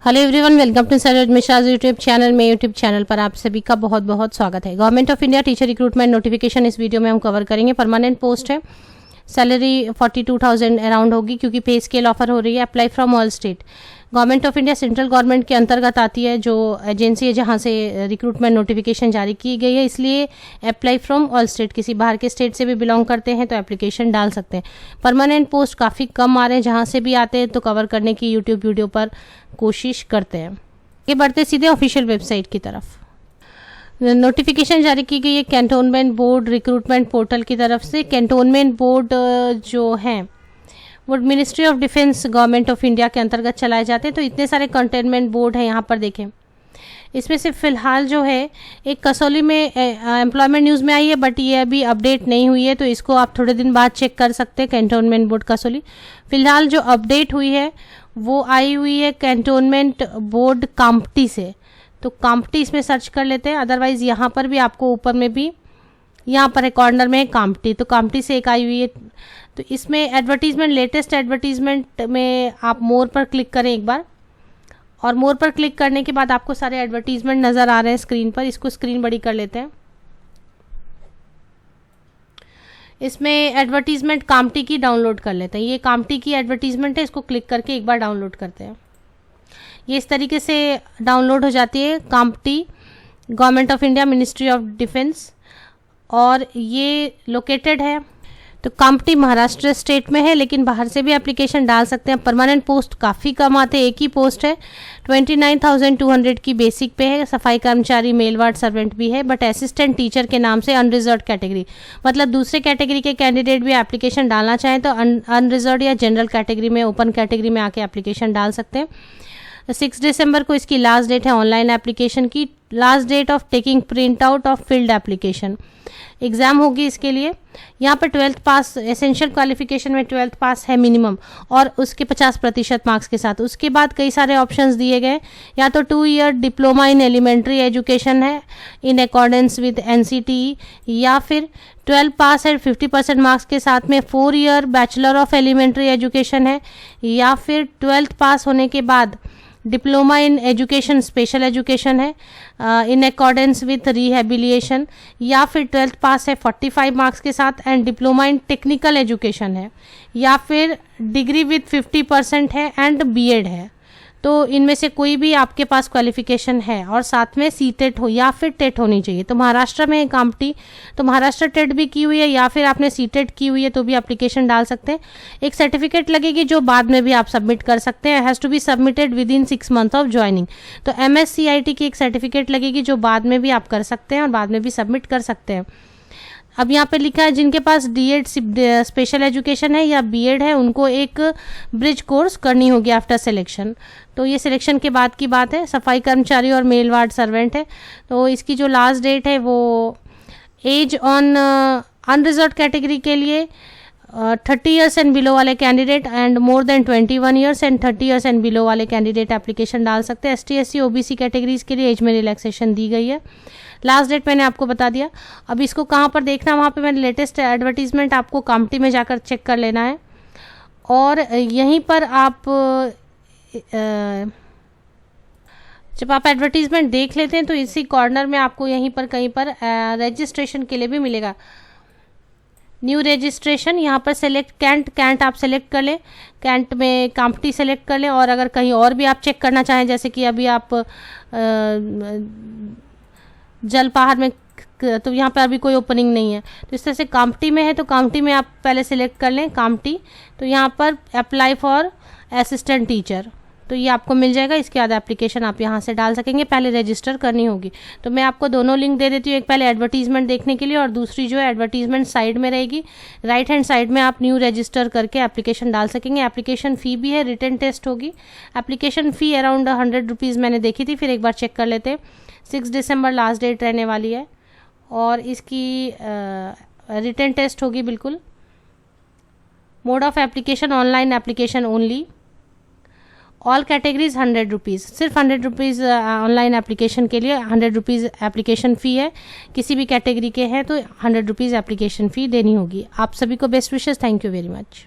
Hello everyone, welcome to Saroj Mishra YouTube channel में। YouTube channel पर आप सभी का बहुत बहुत स्वागत है। Government of India teacher recruitment notification इस वीडियो में हम कवर करेंगे। परमानेंट पोस्ट है, सैलरी 42,000 अराउंड होगी क्योंकि पे स्केल ऑफर हो रही है। Apply from all state. Government of India central government के अंतर्गत आती है, जो एजेंसी है जहां से रिक्रूटमेंट नोटिफिकेशन जारी की गई है, इसलिए अप्लाई फ्रॉम ऑल स्टेट। किसी बाहर के स्टेट से भी बिलोंग करते हैं तो एप्लीकेशन डाल सकते हैं। परमानेंट पोस्ट काफ़ी कम आ रहे हैं, जहां से भी आते हैं तो कवर करने की यूट्यूब वीडियो पर कोशिश करते हैं। ये बढ़ते सीधे ऑफिशियल वेबसाइट की तरफ। नोटिफिकेशन जारी की गई है कैंटोनमेंट बोर्ड रिक्रूटमेंट पोर्टल की तरफ से। कैंटोनमेंट बोर्ड जो है वो ministry of defence government of India के अंतर्गत चलाए जाते हैं। तो इतने सारे कंटेनमेंट बोर्ड हैं यहाँ पर देखें। इसमें से फ़िलहाल जो है एक कसौली में एम्प्लॉयमेंट न्यूज़ में आई है, बट ये अभी अपडेट नहीं हुई है, तो इसको आप थोड़े दिन बाद चेक कर सकते हैं। कैंटोनमेंट बोर्ड कसौली फ़िलहाल जो अपडेट हुई है वो आई हुई है कैंटोनमेंट बोर्ड काम्प्टी से। तो काम्प्टी इसमें सर्च कर लेते हैं। अदरवाइज़ यहाँ पर भी आपको ऊपर में भी यहाँ पर एक कॉर्नर में काम्प्टी, तो काम्प्टी से एक आई हुई है। तो इसमें एडवर्टीजमेंट, लेटेस्ट एडवर्टीजमेंट में आप मोर पर क्लिक करें एक बार, और मोर पर क्लिक करने के बाद आपको सारे एडवर्टीजमेंट नज़र आ रहे हैं स्क्रीन पर। इसको स्क्रीन बड़ी कर लेते हैं। इसमें एडवर्टीजमेंट काम्प्टी की डाउनलोड कर लेते हैं। ये काम्प्टी की एडवर्टीजमेंट है, इसको क्लिक करके एक बार डाउनलोड करते हैं। ये इस तरीके से डाउनलोड हो जाती है Kamptee, government of India, ministry of defence, और ये लोकेटेड है। तो काम्प्टी महाराष्ट्र स्टेट में है, लेकिन बाहर से भी एप्लीकेशन डाल सकते हैं। परमानेंट पोस्ट काफ़ी कम आते हैं, एक ही पोस्ट है। 29,200 की बेसिक पे है। सफाई कर्मचारी, मेल वार्ड सर्वेंट भी है, बट असिस्टेंट टीचर के नाम से अनरिजर्व कैटेगरी, मतलब दूसरे कैटेगरी के कैंडिडेट भी एप्लीकेशन डालना चाहें तो अनरिजर्व या जनरल कैटेगरी में, ओपन कैटेगरी में आके एप्लीकेशन डाल सकते हैं। 6 दिसंबर को इसकी लास्ट डेट है ऑनलाइन एप्लीकेशन की। Last date of taking print out of field application. Exam होगी इसके लिए। यहाँ पर 12th पास, एसेंशियल क्वालिफिकेशन में 12th पास है मिनिमम, और उसके 50% मार्क्स के साथ। उसके बाद कई सारे ऑप्शंस दिए गए। या तो 2 year diploma in elementary education है इन अकॉर्डेंस विद NCTE, या फिर 12 पास है 50% मार्क्स के साथ में 4 year bachelor of elementary education है, या फिर 12th पास होने के बाद diploma in education special education है इन अकॉर्डेंस विथ रिहेबिलिएशन, या फिर 12th पास है 45 मार्क्स के साथ and diploma in technical education है, या फिर डिग्री विथ 50% है एंड BEd है। तो इनमें से कोई भी आपके पास क्वालिफिकेशन है और साथ में CTET हो या फिर टेट होनी चाहिए। तो महाराष्ट्र में है काम्प्टी, तो महाराष्ट्र टेट भी की हुई है या फिर आपने CTET की हुई है तो भी एप्लीकेशन डाल सकते हैं। एक सर्टिफिकेट लगेगी जो बाद में भी आप सबमिट कर सकते हैं। Has to be submitted within 6 month of joining. तो MSCIT की एक सर्टिफिकेट लगेगी जो बाद में भी आप कर सकते हैं और बाद में भी सबमिट कर सकते हैं। अब यहाँ पे लिखा है जिनके पास DEd स्पेशल एजुकेशन है या BEd है, उनको एक ब्रिज कोर्स करनी होगी आफ्टर सिलेक्शन। तो ये सिलेक्शन के बाद की बात है। सफाई कर्मचारी और मेल वार्ड सर्वेंट है। तो इसकी जो लास्ट डेट है वो एज ऑन अनरिजर्व कैटेगरी के लिए 30 ईयर्स एंड बिलो वाले candidate and more than 21 years and 30 years and below वाले कैंडिडेट एप्लीकेशन डाल सकते हैं। ST SC OBC कैटेगरीज के लिए एज में रिलैक्सेशन दी गई है। लास्ट डेट मैंने आपको बता दिया। अब इसको कहाँ पर देखना, वहाँ पे मैंने लेटेस्ट एडवर्टीजमेंट आपको काम्प्टी में जाकर चेक कर लेना है, और यहीं पर आप जब आप एडवर्टीजमेंट देख लेते हैं तो इसी कॉर्नर में आपको यहीं पर कहीं पर रजिस्ट्रेशन के लिए भी मिलेगा, न्यू रजिस्ट्रेशन। यहाँ पर सेलेक्ट कैंट आप सेलेक्ट कर लें। कैंट में काम्प्टी सेलेक्ट कर लें, और अगर कहीं और भी आप चेक करना चाहें, जैसे कि अभी आप जल पहाड़ में, तो यहाँ पर अभी कोई ओपनिंग नहीं है, तो इस तरह से काम्प्टी में है तो काम्प्टी में आप पहले सेलेक्ट कर लें काम्प्टी। तो यहाँ पर अप्लाई फॉर असिस्टेंट टीचर, तो ये आपको मिल जाएगा। इसके बाद एप्लीकेशन आप यहाँ से डाल सकेंगे, पहले रजिस्टर करनी होगी। तो मैं आपको दोनों लिंक दे देती हूँ, एक पहले एडवर्टीजमेंट देखने के लिए और दूसरी जो है एडवर्टीजमेंट साइड में रहेगी, राइट हैंड साइड में आप न्यू रजिस्टर करके एप्लीकेशन डाल सकेंगे। एप्लीकेशन फ़ी भी है, रिटन टेस्ट होगी। एप्लीकेशन फ़ी अराउंड 100 रुपीज़ मैंने देखी थी, फिर एक बार चेक कर लेते हैं। 6 दिसंबर लास्ट डेट रहने वाली है, और इसकी रिटन टेस्ट होगी बिल्कुल। Mode of application online application only. All categories 100 rupees, सिर्फ 100 रुपीज़ ऑनलाइन एप्लीकेशन के लिए 100 रुपीज़ एप्लीकेशन फ़ी है। किसी भी कैटेगरी के हैं तो 100 रुपीज़ एप्लीकेशन फ़ी देनी होगी। आप सभी को best wishes. Thank you very much.